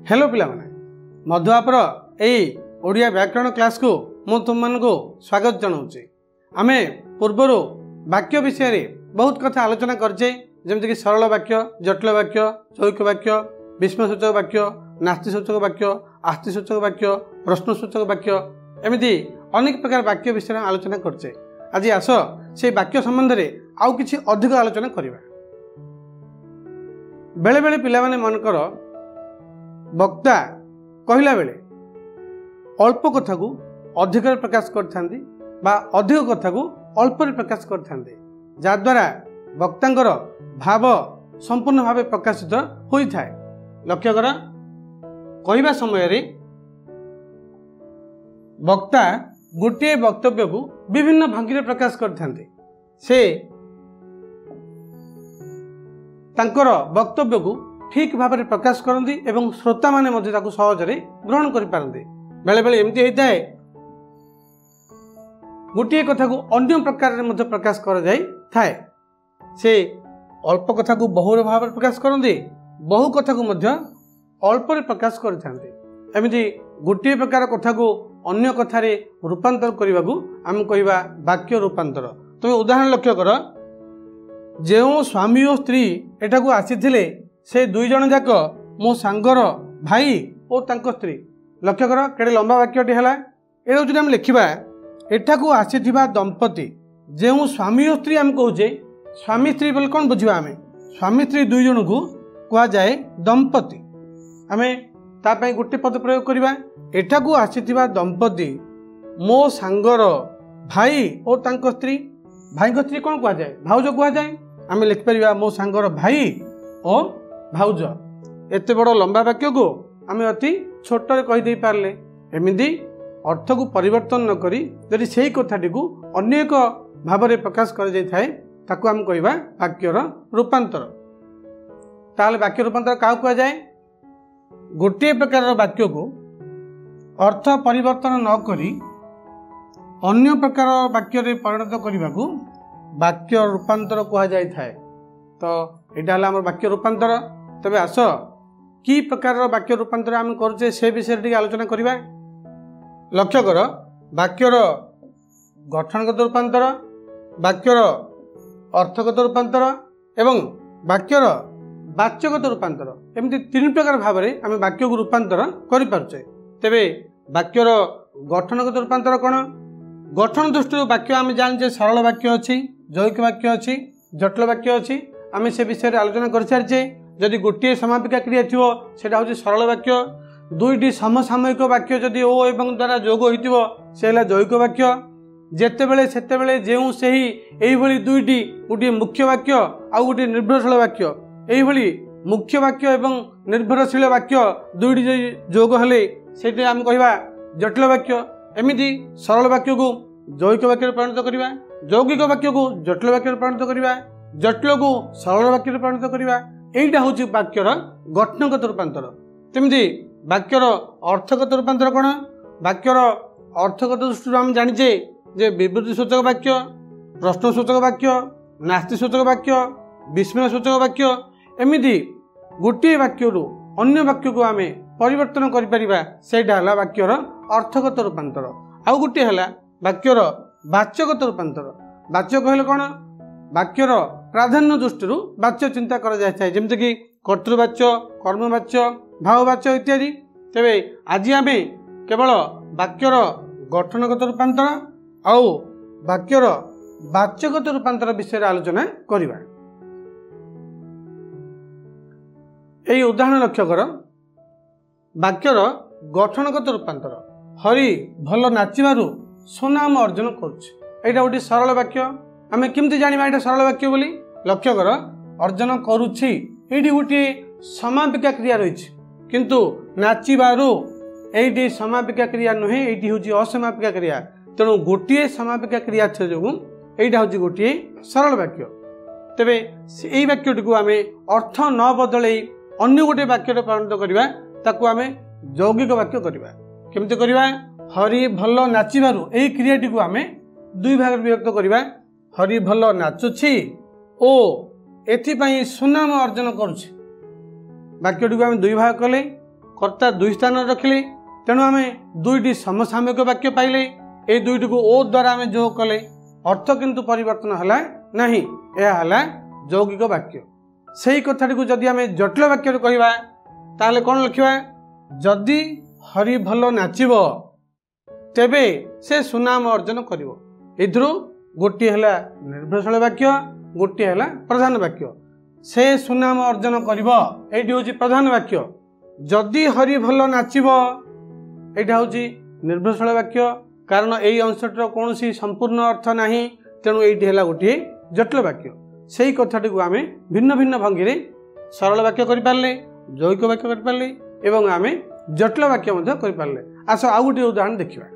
Hello पिला माने मधुआपर यही ओडिया व्याकरण क्लास को मु तुम मान को स्वागत जनाऊे। आमे पूर्वर वाक्य विषय बहुत कथा आलोचना करछे, जेमति सरल वाक्य, जटिल वाक्य, चौक वाक्य, विस्मयसूचक वाक्य, नास्तिसूचक वाक्य, आस्तिसूचक वाक्य, प्रश्नसूचक वाक्य, एमती अनेक प्रकार वाक्य विषय आलोचना करछे। आज आस से वाक्य संबंध में आउ किछि अधिक आलोचना करिबा। बेले बेले पिला माने मनकर वक्ता कहला बेले अल्प कथा को अधिक प्रकाश करथांती बा अधिक कथा को अल्प प्रकाश करथांती, जाद्वारा वक्तांकर भाव संपूर्ण भाव प्रकाशित होता है। लक्ष्य कर कहवा समय रे वक्ता गोटे वक्तव्य को विभिन्न भंगी प्रकाश करथांती। से तांकर वक्तव्य को ठीक भाव में प्रकाश करती एवं श्रोता माने मध्य ताकू सहजरे ग्रहण करि पारंती। बेले बेले एमती होता है गोटे कथा को अन्य प्रकार में मध्य प्रकाश कर जाय थाए। से अल्प कथा को बहुल भाव में प्रकाश करते, बहु कथा को मध्य अल्प प्रकाश करथांती। एमती गोटे प्रकार कथा को अन्य कथारे रूपांतर करने को आम कहवा वाक्य रूपांतर। तुम उदाहरण लक्ष्य कर, जो स्वामी और स्त्री एठाकू आसीथिले से दुई जन जाक मो सांगर भाई और तांको स्त्री। लक्ष्य कर केड़े लंबा वाक्यटी है। ये जो आम लिखा एठाकू आसीथिबा दंपति, जो स्वामी और स्त्री आम कहे स्वामी स्त्री बोले कौन बुझा, आम स्वामी स्त्री दुई जन को कह जाए दंपति। आम तापाई गोटे पद प्रयोग करवा, एठाकू आसीथिबा दंपति मो सांगर भाई और तांको स्त्री। भाई को स्त्री कौन कह जाए, भाउज कह जाए। आम लिखिपर मो सांगर भाई और भाउज। एते बड़ लंबा वाक्य को आम अति छोट कहीदे पारे। एमती अर्थ को परिवर्तन न करी यदि से कथाटी को अन्य एक भाव में प्रकाश कर जाए ताकू आम कहवा वाक्यर रूपांतर। ताल वाक्य रूपांतर क्या कह जाए, गोटे प्रकार वाक्य को अर्थ परिवर्तन न करी अन्य प्रकार वाक्य रे परिणत करने को वाक्य रूपांतर कह जाए थाए। तो यहाँ है वाक्य रूपांतर। तबे आस कि प्रकार वाक्य रूपांतर आम करुचे से विषय टी आलोचना करवा। लक्ष्य कर वाक्यर गठनगत रूपांतर, वाक्यर अर्थगत रूपांतर एवं वाक्यर वाच्यगत रूपांतर, एमती तीन प्रकार भाव में आम वाक्य को रूपांतर करें। तेबे वाक्यर गठनगत रूपांतर कौन? गठन दृष्टि वाक्य आम जाने सरल वाक्य अच्छी, जैविक वाक्य अच्छी, जटिल वाक्य अच्छी। आम से विषय में आलोचना कर सारी। जदि गोटे समापिका क्रिया थी सेटा हूँ सरल वाक्य। दुईटी समसामयिक वाक्य जदि ओ एवं द्वारा जोग हो जैविक वाक्य। जेतेबेले सेतेबेले जो से ही दुईटी गोटे मुख्य वाक्य आउ गोटे निर्भरशील वाक्य, यही मुख्य वाक्य एवं निर्भरशील वाक्य दुईटी जोग हेले से आम कहवा जटिल वाक्य। एमती सरल वाक्य को जैविक वाक्य परिणत करवा, यौगिक वाक्य को जटिल वाक्य परिणत करवा, जटिल को सरल वाक्य परिणत करवा। यहीटा हूँ वाक्यर गठनगत रूपांतर। तेमती वाक्यर अर्थगत रूपांतर कौन? वाक्यर अर्थगत दृष्टि आम जाने जे विवृत्ति सूचक वाक्य, प्रश्नसूचक वाक्य, नास्तिसूचक वाक्य, विस्मयसूचक वाक्य, एमती गोटे वाक्य अन्य वाक्य को आम परिवर्तन करा वाक्यर अर्थगत रूपांतर। आउ गोटे है वाक्यर वाच्यगत रूपांतर। वाच्य कहले कौन? वाक्यर प्राधान्य दृष्टि वाच्य चिंता कर जाए, जमती कि कर्तृवाच्य, कर्मवाच्य, भाववाच्य इत्यादि। तेबे आज आम केवल वाक्यर गठनगत रूपांतर आउ वाक्यर वाच्यगत रूपांतर विषय आलोचना करवा। यही उदाहरण लक्ष्य कर, वाक्यर गठनगत रूपांतर। हरि भल नाचिबारु सुनाम अर्जन करुछि। एटा गोटे सरल वाक्य। आम केमती जानिबा एटा सरल वाक्य बोली? लक्ष्य कर अर्जन करुछि एठी गोटे समापिका क्रिया रही, किंतु नाचिबारु एठी समापिका क्रिया नुहे, एठी होछि असमापिका क्रिया। तेणु गोटे समापिका क्रिया जो एटा होछि गोटे सरल वाक्य। तेबे एई वाक्यटी को आम अर्थ न बदलई अन्य गोटे वाक्य परिणत करवा, ताकू आम यौगिक वाक्य करवा। केमती करवा? हरि भल नाचिबारु एई क्रियाटी को आम दुई भाग विभक्त करवा। हरि भल नाचुछि ओ एथिपाई सुनाम अर्जन करुछि। वाक्यटी को आम दुई भाग कले कर्ता दुई स्थान रखिले तेणु आम दुईटी समसामयिक वाक्य पाइले ए दुईटी को ओ द्वारा आम जोग कले अर्थ किंतु परिवर्तन है नहीं यह यौगिक वाक्य से कथाटी को जदि आम जटिल वाक्य कहवा ताले कौन लिखा जदि हरि भल नाचिब तेबे से सुनाम अर्जन करिवो एथुरु गोटे है निर्भरशील वाक्य गोटे है प्रधान वाक्य से सुनाम अर्जन करिवो एठी होची प्रधान वाक्य जदि हरि भल नाचिब एटा होची निर्भरशील वाक्य कारण यही अंशटर कौन संपूर्ण अर्थ नहीं तेणु ये है गोटे जटिल वाक्य से कथाटी को आम भिन्न भिन्न भंगी में सरल वाक्य करें जौगिक वाक्य करें एवं आम जटिल वाक्य करें आस आउ गोटे उदाहरण देखा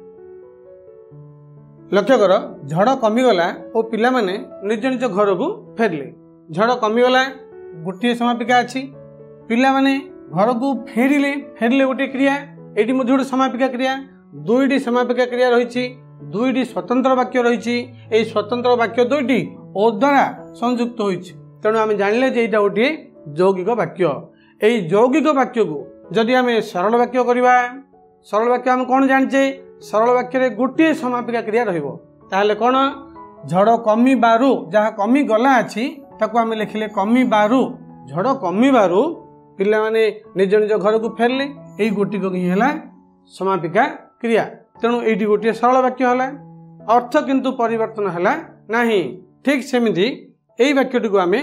लक्ष्य कर झड़ कमिगला और पिला माने निज निज घर को फेरले झड़ कमिगला गोटे समापिका अच्छी पिला माने घर को फेरिले फेरिले गोटे क्रिया ये गोटे समापिका क्रिया दुईटी समापिका क्रिया रही दुईटी स्वतंत्र वाक्य रही स्वतंत्र वाक्य दुईटी ओ द्वारा संयुक्त होती तेणु आम जानिले जे एटा गोटे यौगिक वाक्य यही यौगिक वाक्य को जदि आम सरल वाक्य करवा सरल वाक्य आम कौन जाने सरल वाक्य गोटे समापिका क्रिया रहा कौन झड़ कमी बारू जहाँ कमी गला अच्छी ताको आम लिखिले कमी बारू झड़ कमी बारू पिला माने निज निज घर को फेरले यही गोटी को है समापिका क्रिया तेणु ये गोटे सरल वाक्य है अर्थ किंतु परिवर्तन है नहीं ठीक सेमती यही वाक्यटी को आम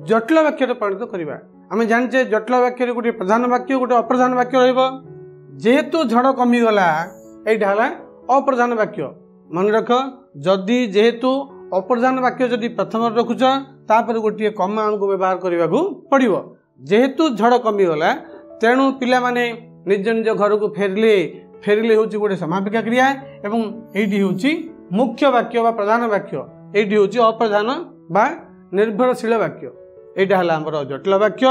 जटिल वाक्य परिणत करवा आम जाने जटिल वाक्य गोटे प्रधान वाक्य गोटे अप्रधान वाक्य जेहेतु झड़ कमिगला यहाँ है अप्रधान वाक्य मन रख जदि जेहेतु अप्रधान वाक्य जदि प्रथम रखुच तापर गोटे कमा आमको व्यवहार करने को पड़ो जेहेतु झड़ कमिगला तेणु पिला माने निज निज घर को फेरिले फेरिले हूँ गोटे समापिका क्रिया एवं ये हूँ मुख्य वाक्य बा प्रधान वाक्य ये हूँ अप्रधान बा निर्भरशील वाक्य यहाँ है आमर जटिल वाक्य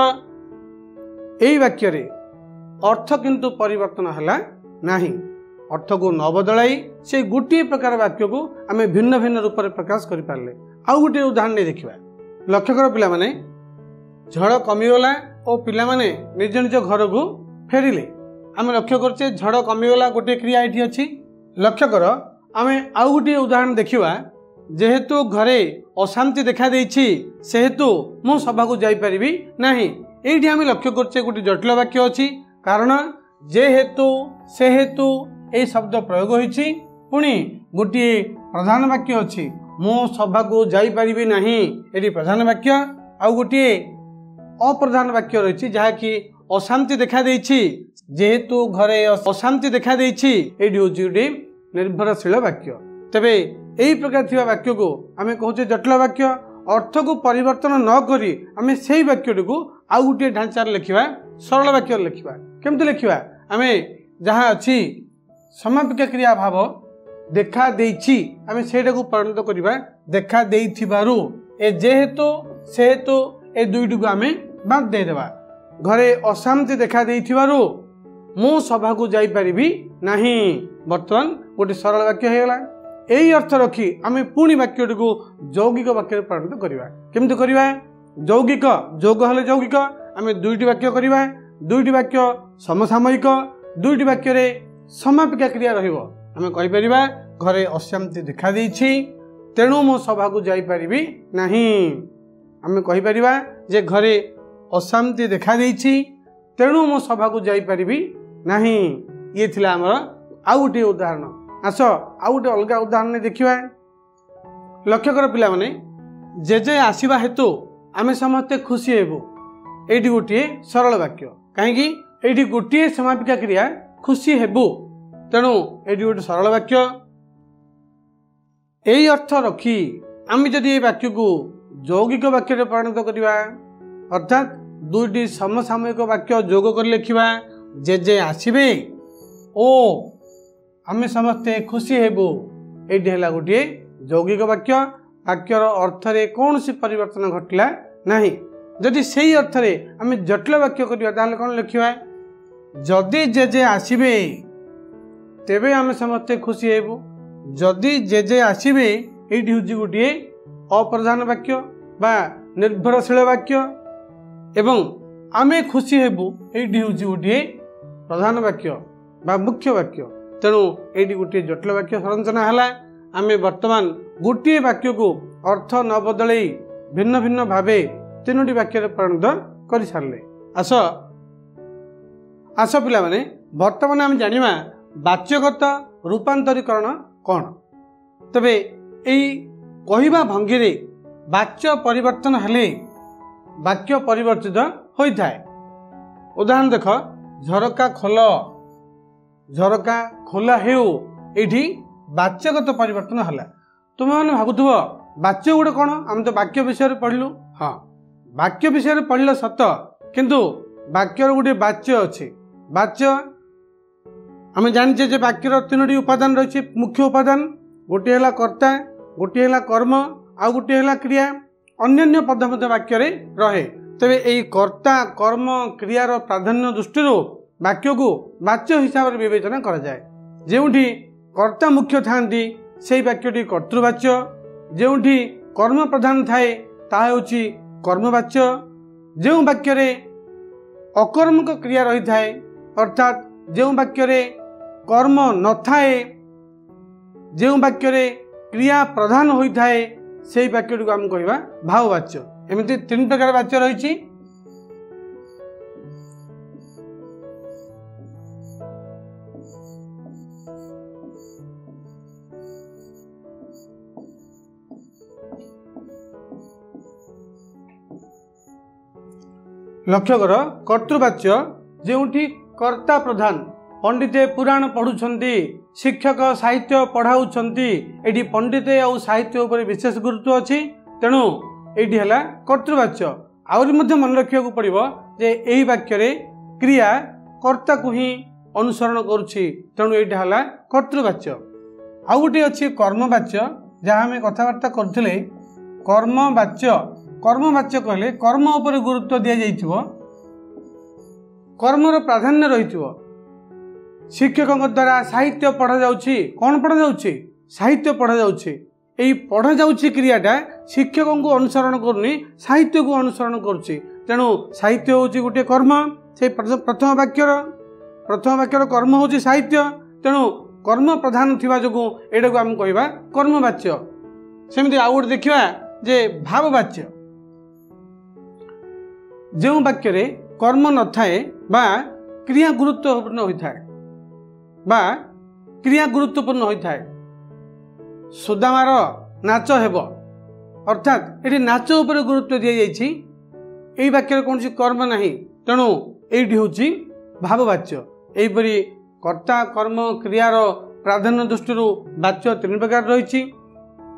यही वाक्य अर्थ किंतु परिवर्तन है नहीं अर्थ को न बदलाई से गोटे प्रकार वाक्य को आम भिन्न भिन्न रूप में प्रकाश कर पारे आउ गोटे उदाहरण नहीं देखा लक्ष्य कर पिला माने झड़ कमिगला और पिला माने निज निज घर को फेरिले आम लक्ष्य करचे झड़ कमिगला गोटे क्रिया ये अच्छी लक्ष्य कर आम आउ गोटे उदाहरण देखा जेहेतु घरे अशांति देखा देछि सेहेतु मु सभा को जाई परिबी नहीं ये आम लक्ष्य करचे गोटे जटिल वाक्य अच्छी कारण जेहेतु सेहेतु ये शब्द प्रयोग होइछि पुणी गोटे प्रधान वाक्य अच्छी मो सभा को जाई परिबी नहीं ये प्रधान वाक्य आउ गोटे अप्रधान वाक्य रही जहाँकि अशांति देखा देछि जेहेतु घरे अशांति देखा देछि ये हूँ गोटे निर्भरशील वाक्य तेबे यही प्रकार थिबा वाक्य को आम कहूचे जटिल वाक्य अर्थ को परिवर्तन न करी आम से वाक्य को आउ गोटे ढांचार लिखा सरल वाक्य लिखा केमती लिखा आम जहाँ अच्छी समापिका क्रिया भाव देखा देछि आम सेटा को परिणत करवा देखा देइथिबारु ए जेहेतु सेहेतु ए दुईटी को आम बाद देदेवा घरे अशांति देखा देइथिबारु मु सभा को जाई परिबी नहीं बर्तमान गोटे सरल वाक्य होगा यही अर्थ रखी आम पुणी वाक्य को यौगिक वाक्य परिणत करवा केमती करवा यौगिक जोग हेले यौगिक आम दुईटी वाक्य करवा दुईटी वाक्य समसामयिक दुईटी वाक्य समापिका क्रिया रही कहीपर घरे अशांति देखा देछि तेणु मो सभा को जाई परिबी नहीं आम कहीपर जे घरे अशांति देखा देछि तेणु मो सभा को जाई परिबी नहीं ये थिला हमर आउ गोटे उदाहरण आस आउ गोटे अलग उदाहरण देखा लक्ष्य कर पिला माने जेजे आसवा हेतु आम समस्ते खुशी हेबु एटी गोटे सरल वाक्य कहीं ये गोटे समापिका क्रिया खुशी हेबु तेणु ये गोटे सरल वाक्य यही अर्थ रखी आम जदि ये वाक्य को यौगिक वाक्य परिणत करवा अर्थात दुईटी समसामयिक वाक्य जोग कर लिखा जे आसबे ओ आम समस्ते खुशी हेबु ये है गोटे यौगिक वाक्य वाक्यर अर्थरे कौन सी परिवर्तन घटला नहीं जदि से अर्थरे आम जटिल वाक्य करवा कौन लिखा जदि जे आसबे तेबे आम समस्ते खुशी हेबु जदि जे आसबे ये हूँ गोटे अप्रधान वाक्य बा निर्भरशील वाक्य एवं आमे खुशी हेबु ये हूँ गोटे प्रधान वाक्य बा मुख्य वाक्य। तेणु ये गोटे जटिल वाक्य संरचना है। आम बर्तमान गोटे वाक्य को अर्थ न बदल भिन्न भिन्न भाव 3टी वाक्य परिणत कर सारे। आस पिला माने बर्तमान आम जानिबा वाच्यगत रूपांतरीकरण कौन। तबे यही कहवा भंगी रे वाच्य परिवर्तन हेले वाक्य परिवर्तित होता है। उदाहरण देख, झरका खोल, झरका खोला हेउ, ये वाच्यगत परिवर्तन है। तुम मैंने भावुव वाच्य गोटे कौन, आम तो वाक्य विषय पढ़लु। हाँ, वाक्य विषय पढ़ल सत, किंतु वाक्यर गोटे वाच्य अच्छे। वाच्य आम जाने जे वाक्यर 3टी उपादान रही। मुख्य उपादान गोटे है कर्ता, गोटे है कर्म, आ गोटे है क्रिया। अन्य पद मध्य वाक्य रहे। तेरे यही कर्ता कर्म क्रियार प्राधान्य दृष्टि वाक्य को वाच्य हिसाब से विवेचना करा जाए। जेउठी कर्ता मुख्य थांती से वाक्यटी कर्तृवाच्य, जेउठी कर्म प्रधान थाए ताहा होची कर्मवाच्य। जो वाक्य अकर्मक क्रिया रही थाए अर्थात जो वाक्य कर्म न थाए, जो वाक्य क्रिया प्रधान होता है से वाक्य को आम कहवा भाववाच्य। एमती 3 प्रकार वाच्य रही। लक्ष्य कर कर्तृवाच्य जोठी कर्ता प्रधान। पंडिते पुराण पढ़ुंट, शिक्षक साहित्य पढ़ाऊँच। ये पंडित आ साहित्य उपर विशेष गुरुत्व अच्छी। तेणु ये है कर्तृवाच्य। आहरी मन रखा पड़ो जे यही वाक्य क्रिया कर्ता को ही अनुसरण करुच्ची। तेणु ये है कर्तृवाच्य। आउ गोटे अच्छी कर्मवाच्य जहाँ आम कथबार्ता करते। कर्मवाच्य कर्मवाच्य कहले कर्म उपर गुरुत्व दि जाइथिबो, कर्मर प्राधान्य रही। शिक्षकों द्वारा साहित्य पढ़ा जाउछि। कौन पढ़ा जाउछि? साहित्य पढ़ा जाउछि। एई पढ़ा जाउछि क्रियाटा शिक्षकों को अनुसरण करूनी, साहित्य को अनुसरण करुछि। तेणु साहित्य होछि गोटे कर्म। से प्रथम वाक्यर कर्म होछि साहित्य। तेणु कर्म प्रधान थिबा जोगु एटा को हम कहबा कर्मवाच्य। सेमिति आउ गोटे देखिबा जे भाववाच्य। जो वाक्य कर्म न थाए बा क्रिया गुरुत्वपूर्ण होता है बा क्रिया गुरुत्वपूर्ण होता है। सुदामार नाच हेब अर्थात ये नाच उपर गुरुत्व दि जाइछि। यही वाक्य कौन कर्म नहीं। तेणु ये हूँ भाववाच्य। यहीपरि कर्ता कर्म क्रियार प्राधान्य दृष्टि वाच्य 3 प्रकार रही।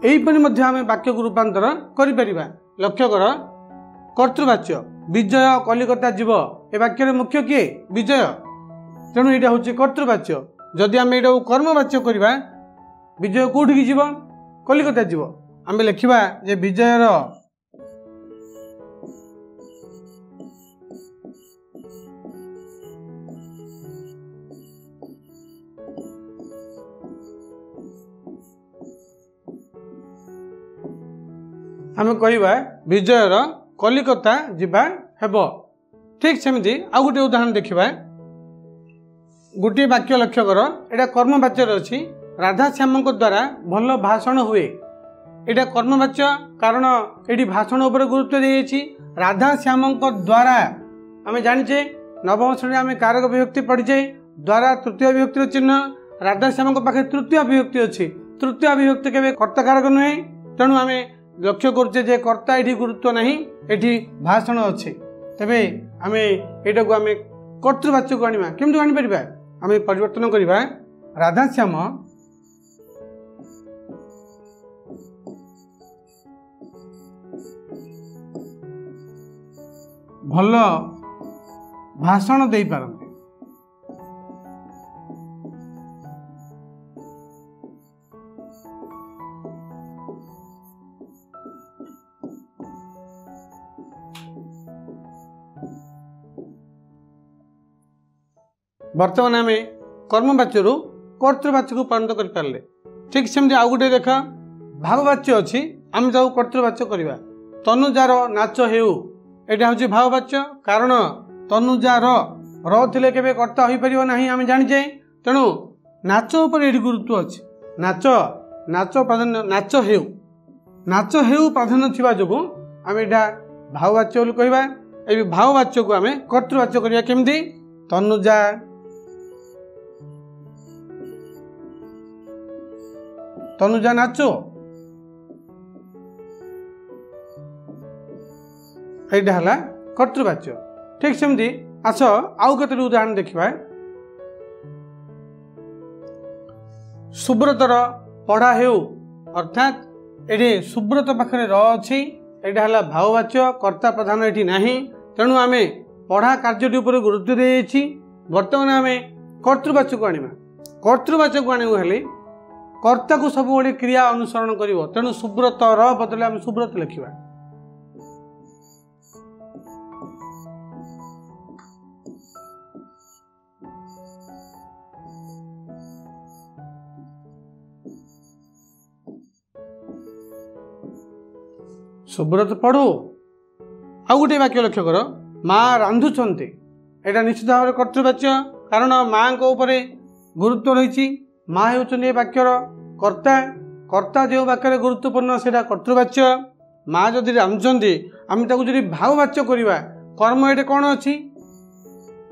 यहीपरि आम वाक्य को रूपांतर कर। लक्ष्य कर कर्तृवाच्य विजय कलिकता जीव। ए वाक्य मुख्य किए? विजय। तेणु यहाँ हूँ कर्तृवाच्य। जदि आम यहाँ कर्मवाच्य करवा विजय कौटी जीव? कलिकता जीव। आम लिखा जे विजयर आम कहवा विजयर कलिकता जीवा हेब। ठीक सेमती आउ गोटे उदाहरण देखिबा। गोटे वाक्य लक्ष्य कर, एटा कर्मवाच्य अच्छी। राधाश्याम द्वारा भल भाषण हुए। एटा कर्मवाच्य कारण ये भाषण उपर गुरुत्व दी जाइछि। राधाश्याम द्वारा आम जानिचे नवम श्रेणी आम कारक विभक्ति पढ़ीचे। द्वारा तृतीय विभक्तिर चिन्ह। राधाश्याम पाखे तृतीय विभक्ति अच्छी। तृतीय विभक्ति केवे कर्ता कारक नुहे। तेणु आम लक्ष्य करुचे जे कर्ता ये गुरुत्व नहीं, ये भाषण अच्छे। तेबे आम यहाँ को आम कर्तृवाच्य को आनिबा। केमती आनीपर? आम परिवर्तन करवा। राधाश्याम भल भाषण दे पारंती। बर्तमान आम कर्मवाच्य कर्तृवाच्य को परिणत कर पारे। ठीक सेमती आउ गोटे देख भाववाच्य अच्छी। आम जाऊ कर्तृवाच्य करवा। तनुजार नाच हेउ। यहाँ हूँ भाववाच्य कारण तनुजार र थिले केबे कर्ता होई परिबो नाही आमे जानिछे। तेणु नाच उपर एठी गुरुत्व अछि। नाच नाच प्राधान्य नाच हेउ प्राधान्य थिबा जोगु आमे एटा भाववाच्य बोली कहबा। ए भाववाच्य को आमे कर्तृवाच्य करिया केमदी तनुजा तनुजा नाचो एटा हला कर्तृवाच्य। ठीक सेमती आस आउ केतोटी उदाहरण देखिबा। सुब्रतर पढ़ा हेउ अर्थात एठी सुब्रत पाखरे र अछि एटा हला भाववाच्य कर्ता प्रधान एठी नाही। तेणु आमे पढ़ा कार्यटी उपर गुरुत्व देछि। वर्तमान आमे कर्तृवाच्य को आनिबा। कर्तृवाच्य को आनिबो हेले कर्ता को सब बड़े क्रिया अनुसरण करिवो। तेणु सुब्रत र बदले आमे सुब्रत लिखिबा। सुब्रत पढ़ू आउ गोटे वाक्य लक्ष्य कर माँ रांधुचंती एटा निश्चित भाव कर्तृवाच्य कारण माँ को ऊपर गुरुत्व रही। माँ होउछन्ती वाक्यर कर्ता। कर्ता जो वाक्य गुरुत्वपूर्ण सेटा कर्तृवाच्य। माँ जदि रांधुचंती आम ताकू जदि भाववाच्य करवा कर्म एटे कौन अच्छी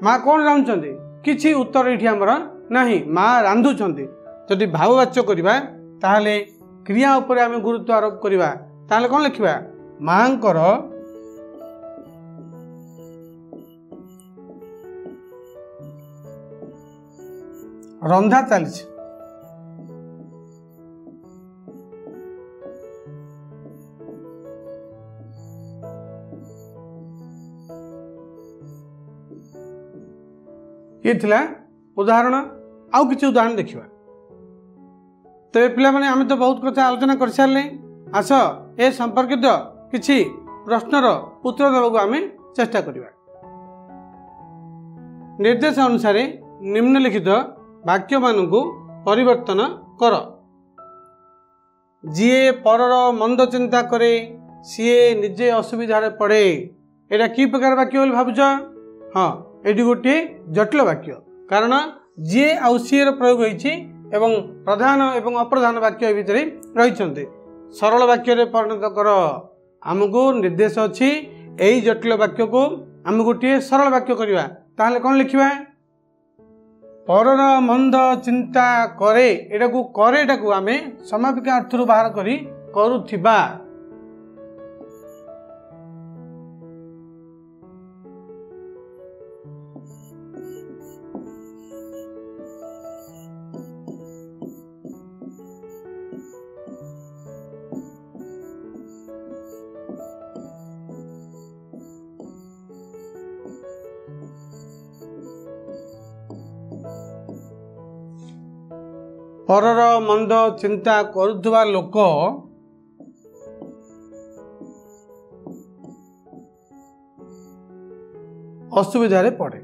माँ कौन रांधुचंती किछि उत्तर ये आमर नाही। माँ रांधुचंती जदि भाववाच्य करवा ताहले क्रिया उपर आम गुरुत्व आरोप करवा ताहले कौन लिखिबा मांकर रंधा चलछि। ये थिला उदाहरण। आउ किछि उदाहरण देखिबा। तेरे पिला माने आमे तो बहुत कथा आलोचना कर सारले। आस ए संपर्कित किछि प्रश्नर उत्तर देबाक आमे चेष्टा करिबा। निर्देश अनुसार निम्नलिखित वाक्य मानकु परिवर्तन कर। जीए परर मंद चिंता करे सीए निजे असुविधा पड़े। एटा की प्रकार वाक्य बोली भाबुछ? हाँ एटी गोटे जटिल वाक्य कारण जीए आउ सीए प्रयोग होइछि एवं प्रधान एवं अप्रधान वाक्य भितर रही। सरल वाक्य रे परिणत कर। आमको निर्देश अच्छी यही जटिल वाक्य को आम गोटे सरल वाक्य करवा ताहले कौन लिखिबा परर मंद चिंता करे एटा को करेटा को आमे समापिका अर्थ रु बाहर करी करूथिबा। परर मंद चिंता करुवा लोक असुविधा पड़े।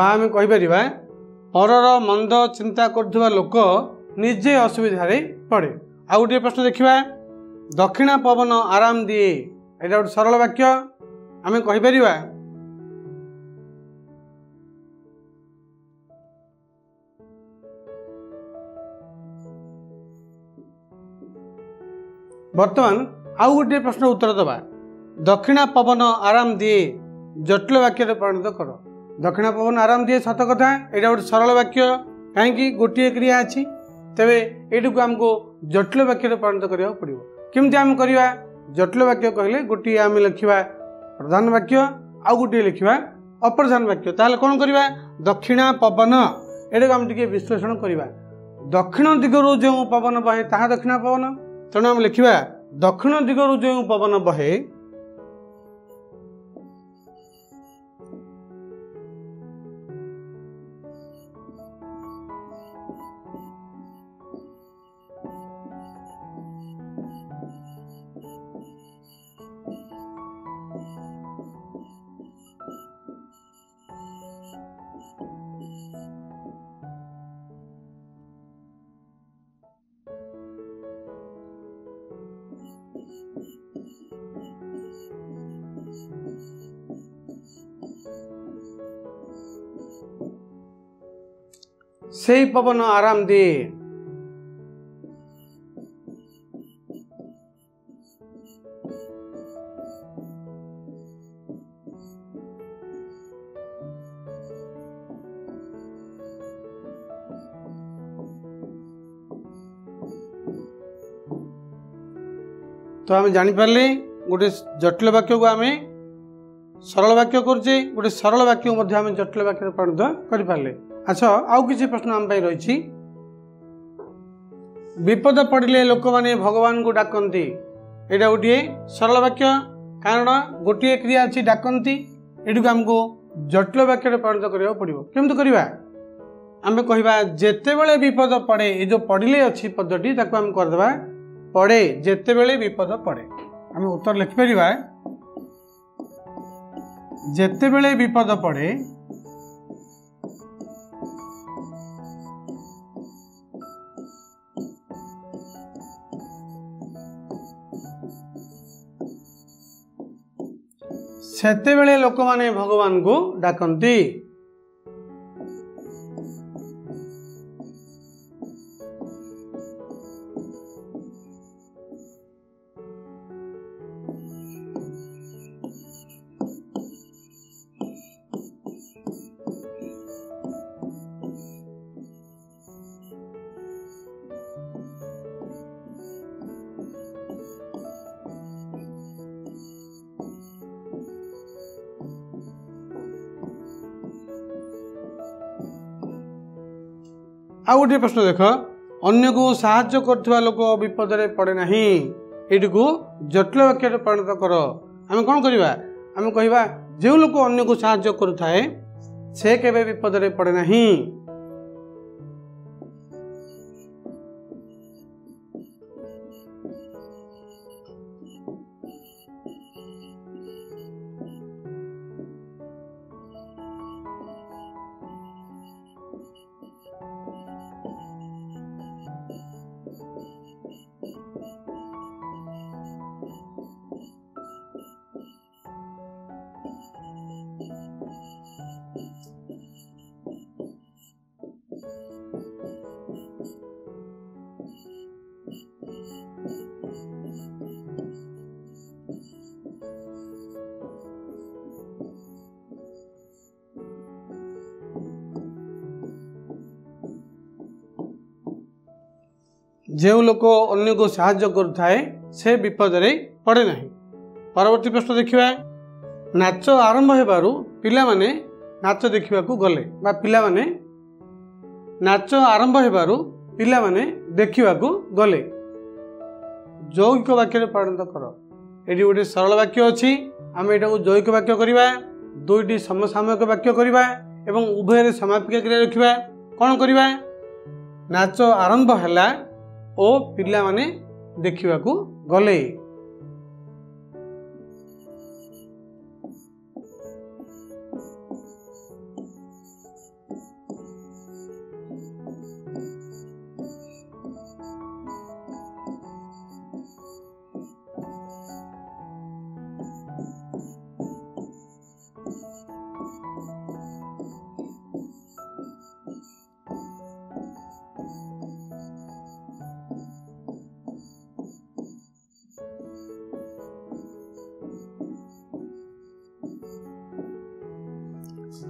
आम कहीपर परर मंद चिंता करुवा लोक निजे असुविधा पड़े। आ गोटे प्रश्न देखा दक्षिणा पवन आराम दिए एटा गोटे सरल वाक्य आम कहीपर वर्तमान आउ गोटे प्रश्न उत्तर दबा दक्षिणा पवन आराम दिए जटिल वाक्य परिणत कर। दक्षिणा पवन आराम दिए सत कथा एटा गोटे सरल वाक्य कहीं गोटे क्रिया अच्छी तेरे ये आमको जटिल वाक्य परिणत करने पड़ो। केमती आम करवा जटिल वाक्य कहले गोटे आम लिखा प्रधान वाक्य आउ गोटे लिखा अप्रधान वाक्य ताहले कौन करवा दक्षिणा पवन एटा आम टिके विश्लेषण करवा। दक्षिण दिगरु जो पवन बहे ताहा दक्षिणा पवन तेणु आम लिखा दक्षिण दिगरु जो पवन बहे सेई पवन आराम दिए। तो आम जापारे गोटे जटिल वाक्य को आम सरल वाक्य करछे, गोटे सरल वाक्य को आम जटिल वाक्य परिणत करें। अच्छा, आउ किसी प्रश्न आम रही। विपद पड़े लोक मैंने भगवान को डाकती, यहाँ गोटे सरल वाक्य, कारण गोटे क्रिया अच्छी डाकती, ये आमको जटिल वाक्य परिणत करा पड़ो। केमती करवा? आम कह जिते बड़े विपद पड़े, ये जो पड़े अच्छी पद्धति आम करदे पड़े जिते बड़े विपद पड़े। आम उत्तर लिखिपर जिते बड़े विपद पड़े सेते बेले लोक माने भगवान को डाकती। आ गोटे प्रश्न देख, अन्य को साहाय्य करथिबा लोक विपद रे पड़े नहीं, एटी को जटिल वाक्य परिणत कर। आम कौन करवा? आम कहवा जो लोक अन्य को साहाय्य करुथाए से केबे विपद रे पड़े नहीं। जो लोक अन्य को साहाय्य करुथाए से विपद रे पड़े नहीं। परवर्ती प्रश्न देखिए, नाच आरंभ हेबारु पिला माने नाच देखिबा को गले, बा पिला माने नाच आरंभ हेबारु पिला माने देखिबा को गले। यौगिक वाक्य परिणत कर। एटी गोटे सरल वाक्य अच्छी, आम एटा को यौगिक वाक्य करवा, दुईटी समसामयिक वाक्य करवा एवं उभय समापिका क्रिया रखिबा। कौन करवा? नाच आरंभ हैला ओ पिला माने देखिबा को गले।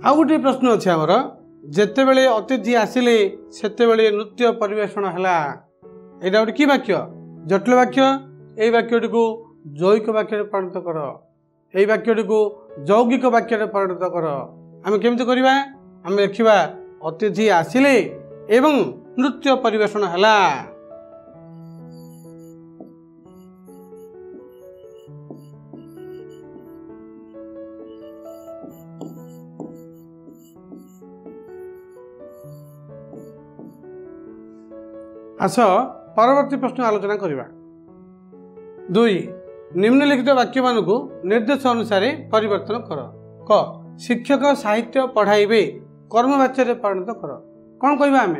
आ गोटे प्रश्न अच्छे आमर, जिते बेले अतिथि आसिले सेते बेले नृत्य परिवेषण हैला। एटा गोटे कि वाक्य? जटिल वाक्य। यही वाक्यटी को यौगिक वाक्य परिणत कर। यही वाक्यटी को यौगिक वाक्य परिणत कर। आम केमती करवा? आम लिखा अतिथि आसिले एवं नृत्य परिवेषण हैला। आस परवर्ती प्रश्न आलोचना करवा। 2 निम्नलिखित वाक्य मान को निर्देश अनुसार परिवर्तन कर। क शिक्षक साहित्य पढ़ाइबे कर्मवाच्य परिणत कर। कौन कहवा? आम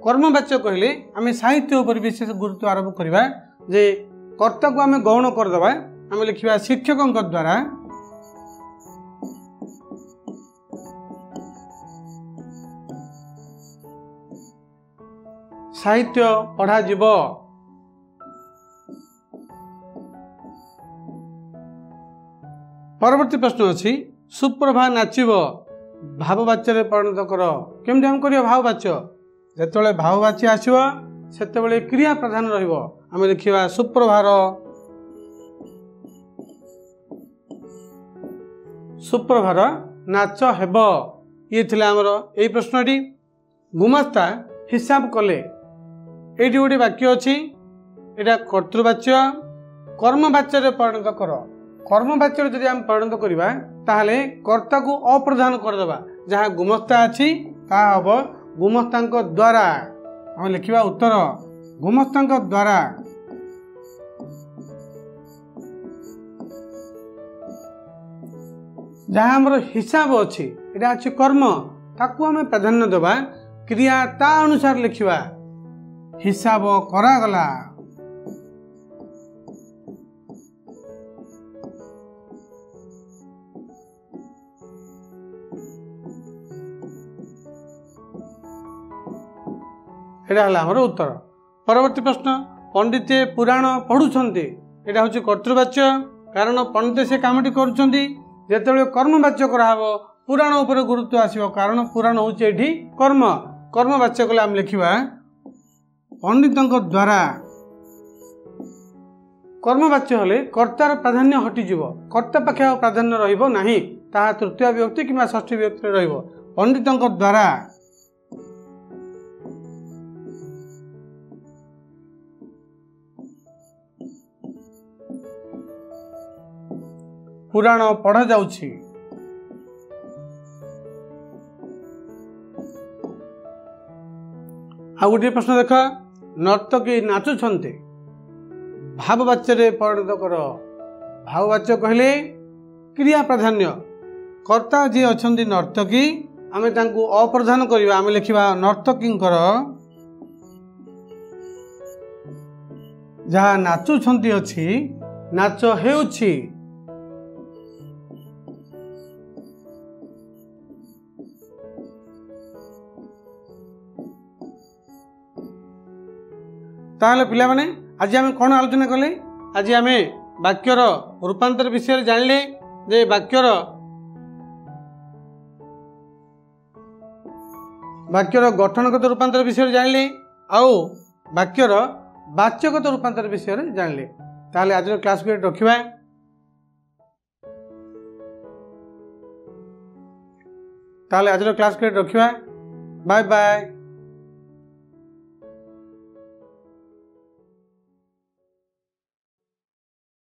कर्मवाच्य कहले आम साहित्य उपर विशेष गुरुत्व आरोप करवा। जे कर्ता को आम गौण करदे, आम लिखा शिक्षकों द्वारा साहित्य पढ़ा जीव। परवर्ती प्रश्न अच्छी सुप्रभा नाचिब भाववाच्य परिणत कर केमती आम कर भाववाच्य जिते भाववाच्य आसो से क्रिया प्रधान रमें देखा सुप्रभार सुप्रभार नाच हेब ये थे आमर यही प्रश्नटी गुमास्ता हिसाब कले ये गोटे वाक्य अच्छी यहाँ कर्तृवाच्य कर्मवाच्य परिणत कर कर्मवाच्य जब आम परिणत करवा ताहले कर्ता को अप्रधान करदे जहाँ गुमस्ता अच्छी हम गुमस्ता द्वारा आम लिखा उत्तर गुमस्ता द्वारा जहाँ आमर हिसाब अच्छी यहाँ अच्छी कर्म ताकू आम प्राधान्य देवा क्रिया ता अनुसार लिखा हिसाब करागला। यहाँ हमार उत्तर। परवर्ती प्रश्न पंडिते पुराण पढ़ुंट यहाँ हूँ कर्तृवाच्य कारण पंडित से कामटी करते कर्मवाच्य कराव पुराण उपर गुरुत्व आसो कारण पुराण हूँ ये कर्म कर्मवाच्य कले आम लिखा पंडित द्वारा कर्मवाच्य हेले कर्तार प्राधान्य हटिଯିव कर्ता पाखे प्राधान्य रहा तृतीय विभक्ति कि षष्ठी विभक्ति पंडित द्वारा पुराण पढ़ा जाउछि। आ गोटे प्रश्न देख नर्तकी नाचुछन्ते भाववाच्य परिणत कर भाववाच्य कहले क्रिया प्राधान्य कर्ता जी अछन्ति नर्तकी आमे तांको अप्रधान करिवा आमे लिखिबा नर्तकींकर जहाँ नाचुछन्ति अछि नाच हेउछि ताहले पिला माने आज आम कौन आलोचना कले आज आम वाक्यर रूपांतर विषय जानले जे वाक्यर गठनगत रूपांतर विषय जानले आउ वाक्यर वाच्यगत रूपांतर विषय जानले ताहले आज क्लास पीरियड रखिबा ताहले आज क्लास पीरियड रखिबा बाय बाय।